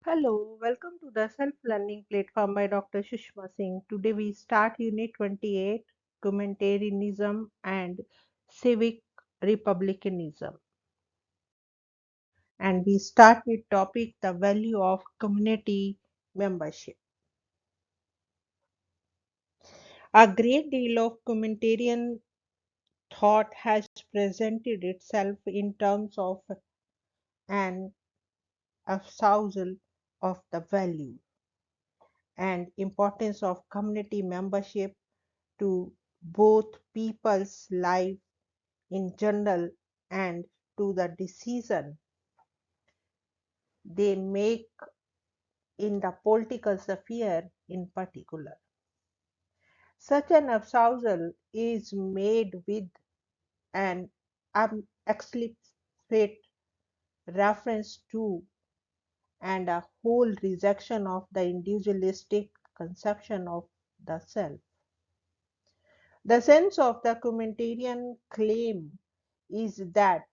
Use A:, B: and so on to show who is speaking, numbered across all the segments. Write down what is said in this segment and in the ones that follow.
A: Hello, welcome to the Self Learning Platform by Dr. Sushma Singh. Today we start Unit 28, Communitarianism and Civic Republicanism. And we start with topic the value of community membership. A great deal of communitarian thought has presented itself in terms of an espousal of the value and importance of community membership to both people's life in general and to the decision they make in the political sphere in particular. Such an espousal is made with an explicit reference to and a whole rejection of the individualistic conception of the self. The sense of the communitarian claim is that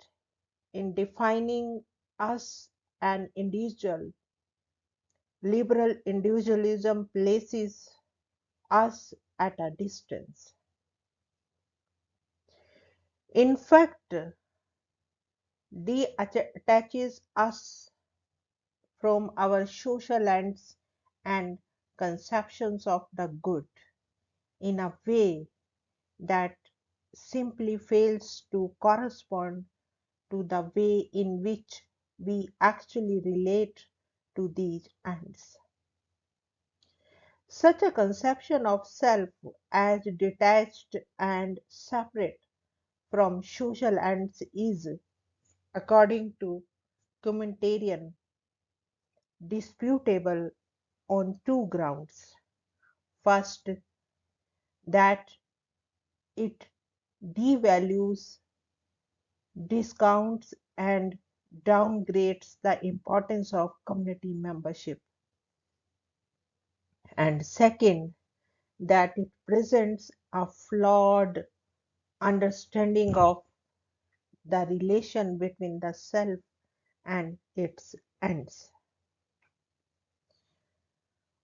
A: in defining us an individual, liberal individualism places us at a distance. In fact, detaches us from our social ends and conceptions of the good in a way that simply fails to correspond to the way in which we actually relate to these ends. Such a conception of self as detached and separate from social ends is, according to communitarian, disputable on two grounds. First, that it devalues, discounts, and downgrades the importance of community membership. And second, that it presents a flawed understanding of the relation between the self and its ends.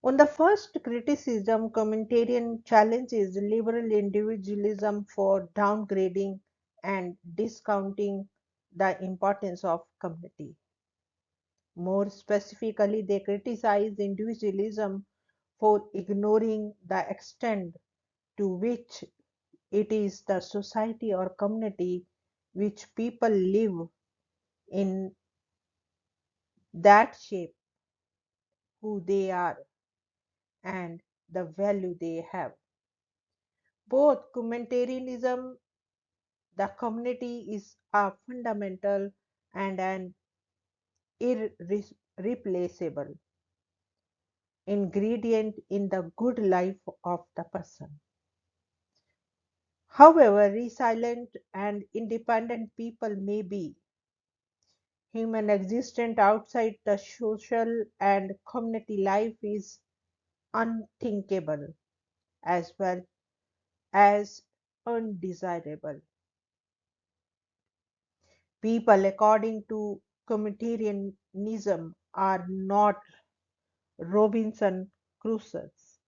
A: On the first criticism, communitarian challenges liberal individualism for downgrading and discounting the importance of community. More specifically, they criticize individualism for ignoring the extent to which it is the society or community which people live in that shape who they are and the value they have. Both communitarianism, the community is a fundamental and an irreplaceable ingredient in the good life of the person. However resilient and independent people may be, human existence outside the social and community life is unthinkable as well as undesirable. People, according to communitarianism, are not Robinson Crusoes,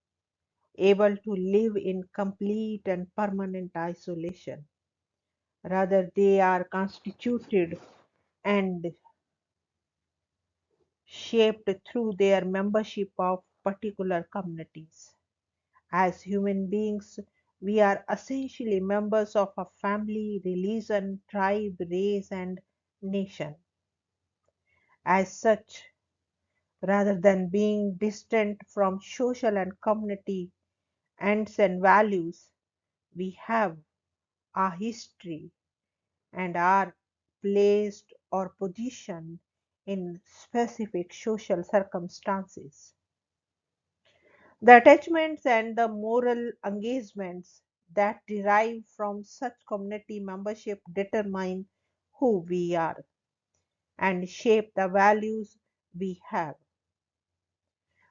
A: able to live in complete and permanent isolation. Rather, they are constituted and shaped through their membership of particular communities. As human beings, we are essentially members of a family, religion, tribe, race, and nation. As such, rather than being distant from social and community ends and values, we have a history and are placed or positioned in specific social circumstances. The attachments and the moral engagements that derive from such community membership determine who we are and shape the values we have.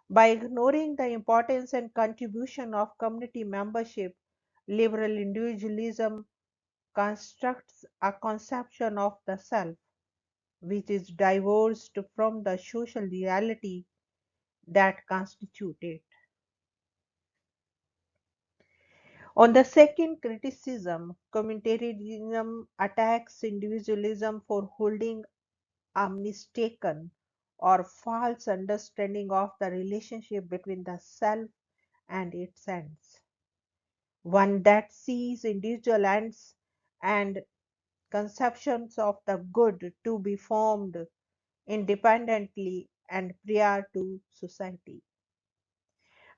A: By ignoring the importance and contribution of community membership, liberal individualism constructs a conception of the self which is divorced from the social reality that constitute it. On the second criticism, communitarianism attacks individualism for holding a mistaken or false understanding of the relationship between the self and its ends, one that sees individual ends and conceptions of the good to be formed independently and prior to society.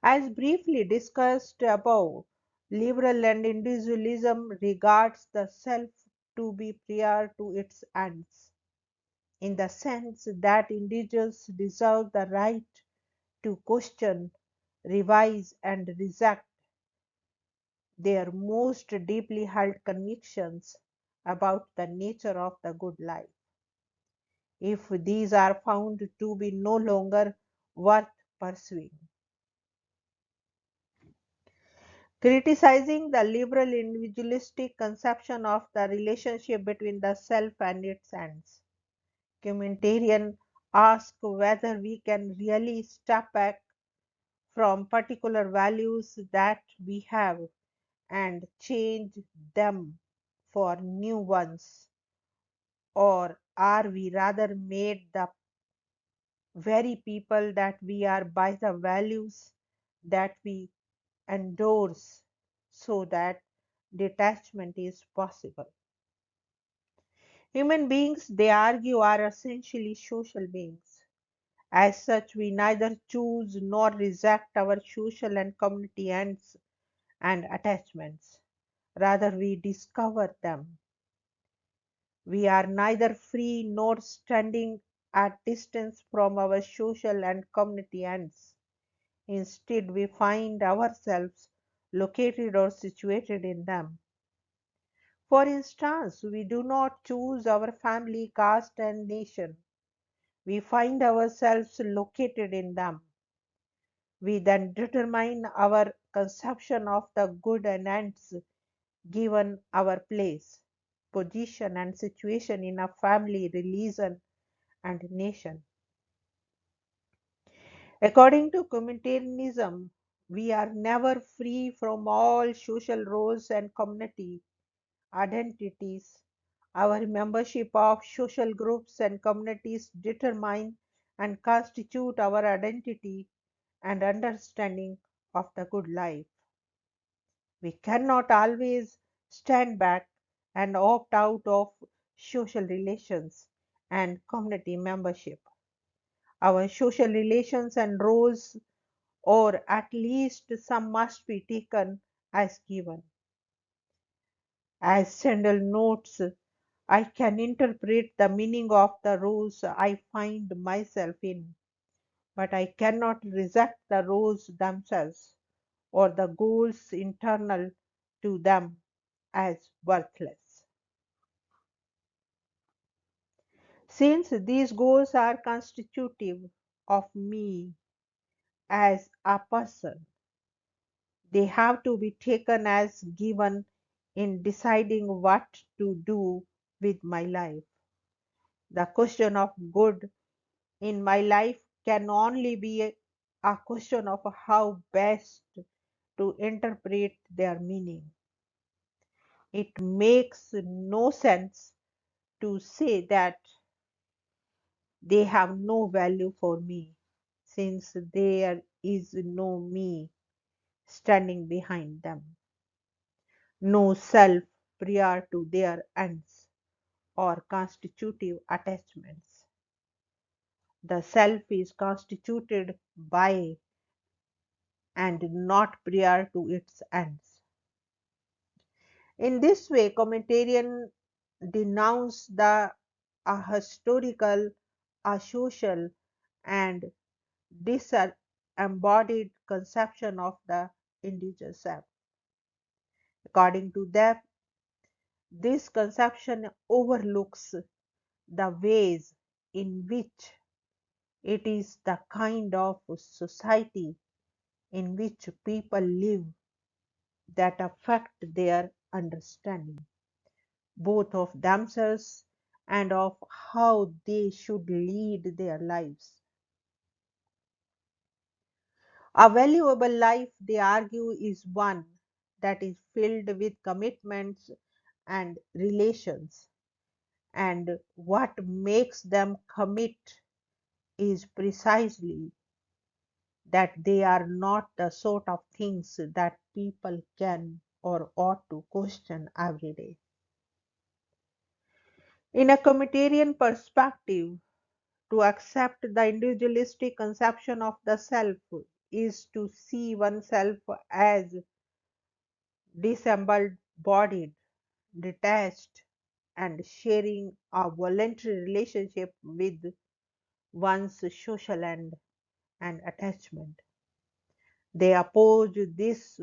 A: As briefly discussed above, liberal and individualism regards the self to be prior to its ends, in the sense that individuals deserve the right to question, revise, and reject their most deeply held convictions about the nature of the good life, if these are found to be no longer worth pursuing. Criticizing the liberal individualistic conception of the relationship between the self and its ends, communitarians ask whether we can really step back from particular values that we have and change them for new ones, or are we rather made the very people that we are by the values that we endorse so that detachment is possible? Human beings, they argue, are essentially social beings. As such, we neither choose nor reject our social and community ends and attachments. Rather, we discover them. We are neither free nor standing at distance from our social and community ends. Instead, we find ourselves located or situated in them. For instance, we do not choose our family, caste, and nation. We find ourselves located in them. We then determine our conception of the good and ends given our place, position, and situation in a family, religion, and nation. According to communitarianism, we are never free from all social roles and community identities. Our membership of social groups and communities determine and constitute our identity and understanding of the good life. We cannot always stand back and opt out of social relations and community membership. Our social relations and roles, or at least some, must be taken as given. As Sandel notes, I can interpret the meaning of the roles I find myself in, but I cannot reject the roles themselves or the goals internal to them as worthless. Since these goals are constitutive of me as a person, they have to be taken as given in deciding what to do with my life. The question of good in my life can only be a question of how best to interpret their meaning. It makes no sense to say that they have no value for me, since there is no me standing behind them, no self prior to their ends or constitutive attachments. The self is constituted by and not prior to its ends. In this way, communitarians denounce the ahistorical, asocial, and disembodied conception of the individual self. According to them, this conception overlooks the ways in which it is the kind of society in which people live that affect their understanding, both of themselves and of how they should lead their lives. A valuable life, they argue, is one that is filled with commitments and relations. And what makes them commit is precisely that they are not the sort of things that people can or ought to question every day. In a communitarian perspective, to accept the individualistic conception of the self is to see oneself as disembodied, detached, and sharing a voluntary relationship with one's social and attachment. They oppose this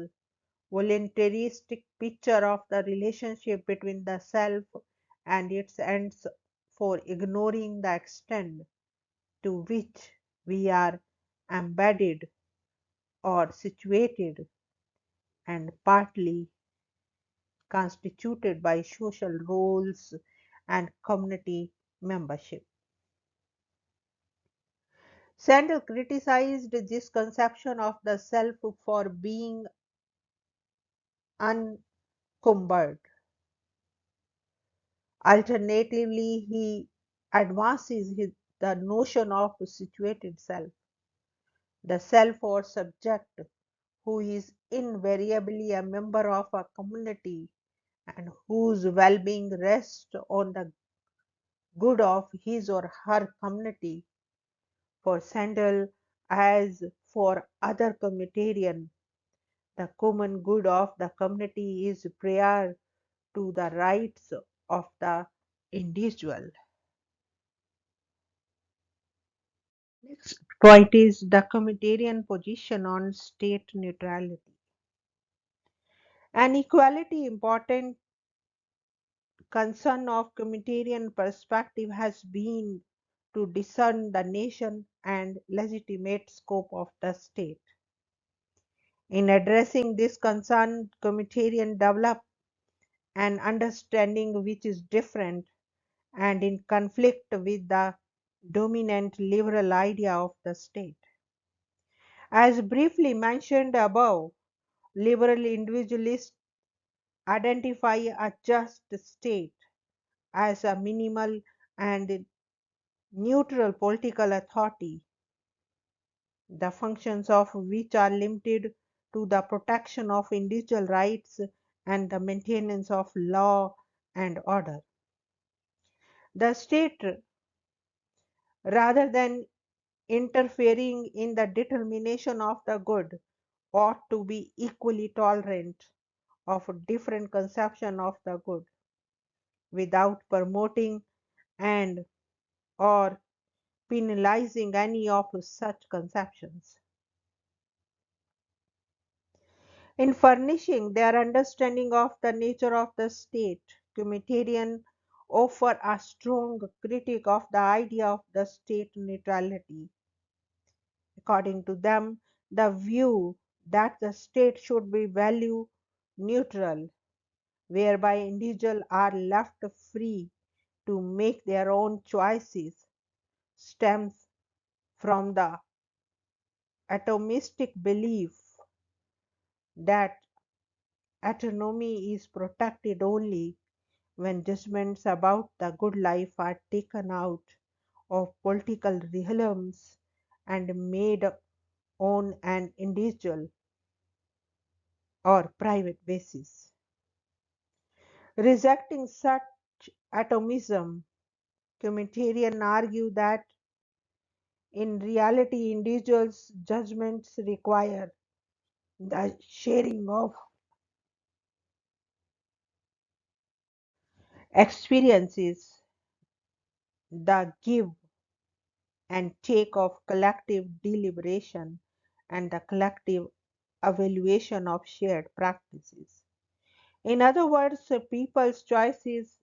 A: voluntaristic picture of the relationship between the self and its ends for ignoring the extent to which we are embedded or situated and partly constituted by social roles and community membership. Sandel criticized this conception of the self for being uncumbered. Alternatively, he advances the notion of situated self, the self or subject who is invariably a member of a community and whose well being rests on the good of his or her community. For Sandel, as for other communitarians, the common good of the community is prior to the rights of the individual. Next point is the communitarian position on state neutrality. An equality important concern of communitarian perspective has been to discern the nation and legitimate scope of the state. In addressing this concern, communitarian develop an understanding which is different and in conflict with the dominant liberal idea of the state. As briefly mentioned above, liberal individualists identify a just state as a minimal and neutral political authority, the functions of which are limited to the protection of individual rights and the maintenance of law and order. The state, rather than interfering in the determination of the good, ought to be equally tolerant of different conception of the good without promoting and or penalizing any of such conceptions. In furnishing their understanding of the nature of the state, communitarians offer a strong critique of the idea of the state neutrality. According to them, the view that the state should be value neutral, whereby individuals are left free to make their own choices, stems from the atomistic belief that autonomy is protected only when judgments about the good life are taken out of political realms and made on an individual or private basis. Rejecting such atomism, communitarians argue that in reality individuals' judgments require the sharing of experiences, the give and take of collective deliberation, and the collective evaluation of shared practices. In other words, people's choices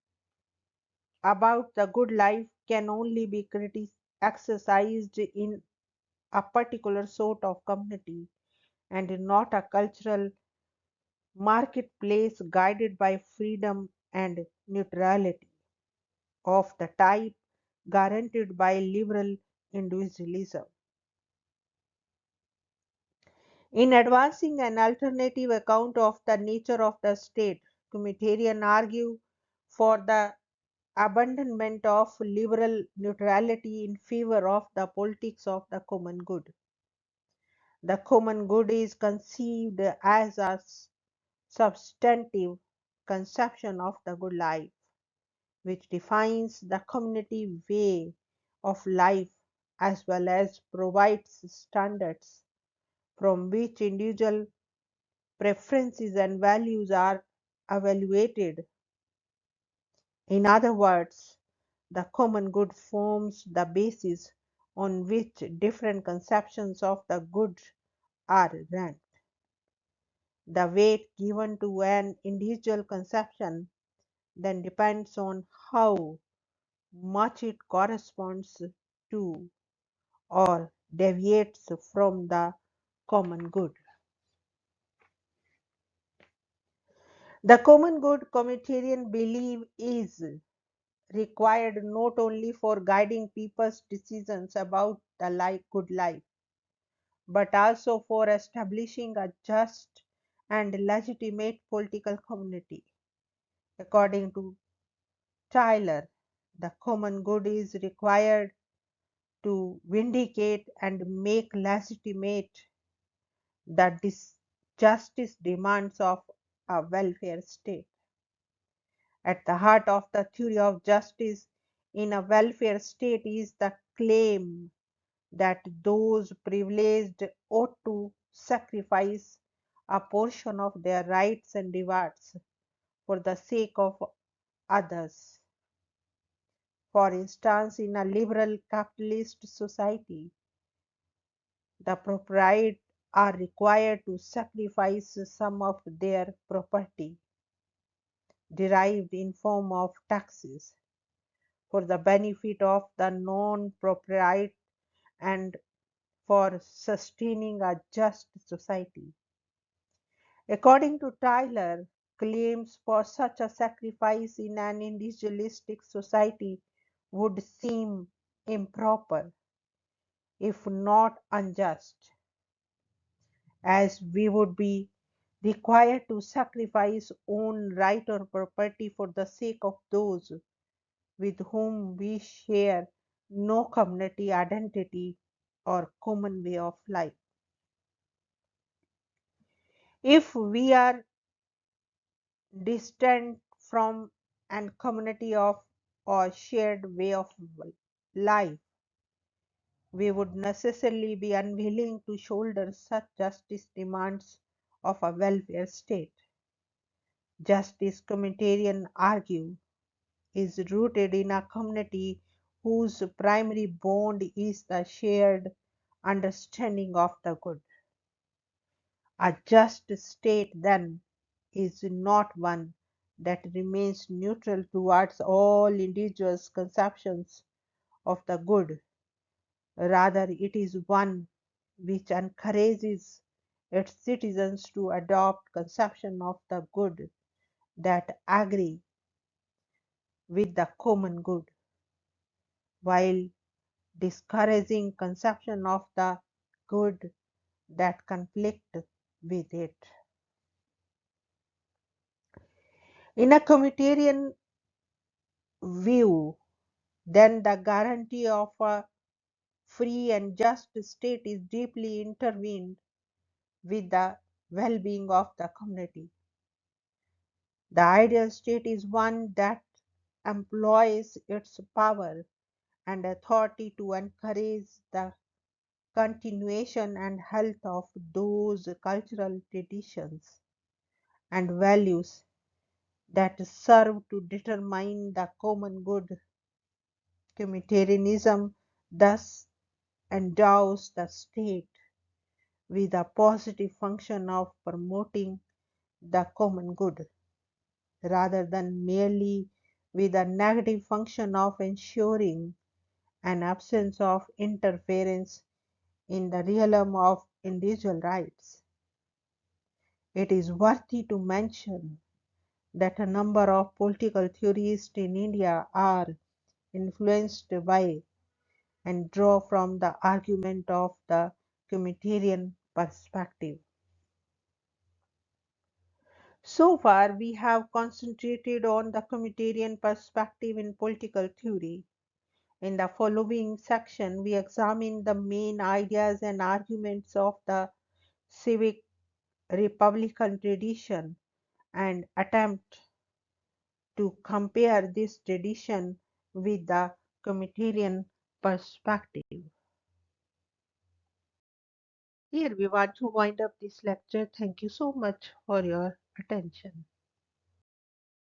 A: about the good life can only be exercised in a particular sort of community and not a cultural marketplace guided by freedom and neutrality of the type guaranteed by liberal individualism. In advancing an alternative account of the nature of the state, Communitarians argue for the abandonment of liberal neutrality in favor of the politics of the common good. The common good is conceived as a substantive conception of the good life, which defines the community way of life as well as provides standards from which individual preferences and values are evaluated. In other words, the common good forms the basis on which different conceptions of the good are ranked. The weight given to an individual conception then depends on how much it corresponds to or deviates from the common good. The common good communitarian belief is required not only for guiding people's decisions about the good life, but also for establishing a just and legitimate political community. According to Tyler, the common good is required to vindicate and make legitimate the justice demands of a welfare state. At the heart of the theory of justice in a welfare state is the claim that those privileged ought to sacrifice a portion of their rights and rewards for the sake of others. For instance, in a liberal capitalist society, the proprietors are required to sacrifice some of their property derived in form of taxes for the benefit of the non-proprietary and for sustaining a just society. According to Tyler, claims for such a sacrifice in an individualistic society would seem improper, if not unjust, as we would be required to sacrifice own right or property for the sake of those with whom we share no community identity or common way of life. If we are distant from an community of or shared way of life, we would necessarily be unwilling to shoulder such justice demands of a welfare state. Justice communitarian argue is rooted in a community whose primary bond is the shared understanding of the good. A just state, then, is not one that remains neutral towards all individuals' conceptions of the good. Rather, it is one which encourages its citizens to adopt conceptions of the good that agree with the common good, while discouraging conceptions of the good that conflict with it. In a communitarian view, then the guarantee of a free and just state is deeply intertwined with the well-being of the community. The ideal state is one that employs its power and authority to encourage the continuation and health of those cultural traditions and values that serve to determine the common good. Communitarianism thus endows the state with a positive function of promoting the common good, rather than merely with a negative function of ensuring an absence of interference in the realm of individual rights. It is worthy to mention that a number of political theorists in India are influenced by and draw from the argument of the communitarian perspective. So far, we have concentrated on the communitarian perspective in political theory. In the following section, we examine the main ideas and arguments of the civic republican tradition and attempt to compare this tradition with the communitarian perspective. Here we want to wind up this lecture. Thank you so much for your attention.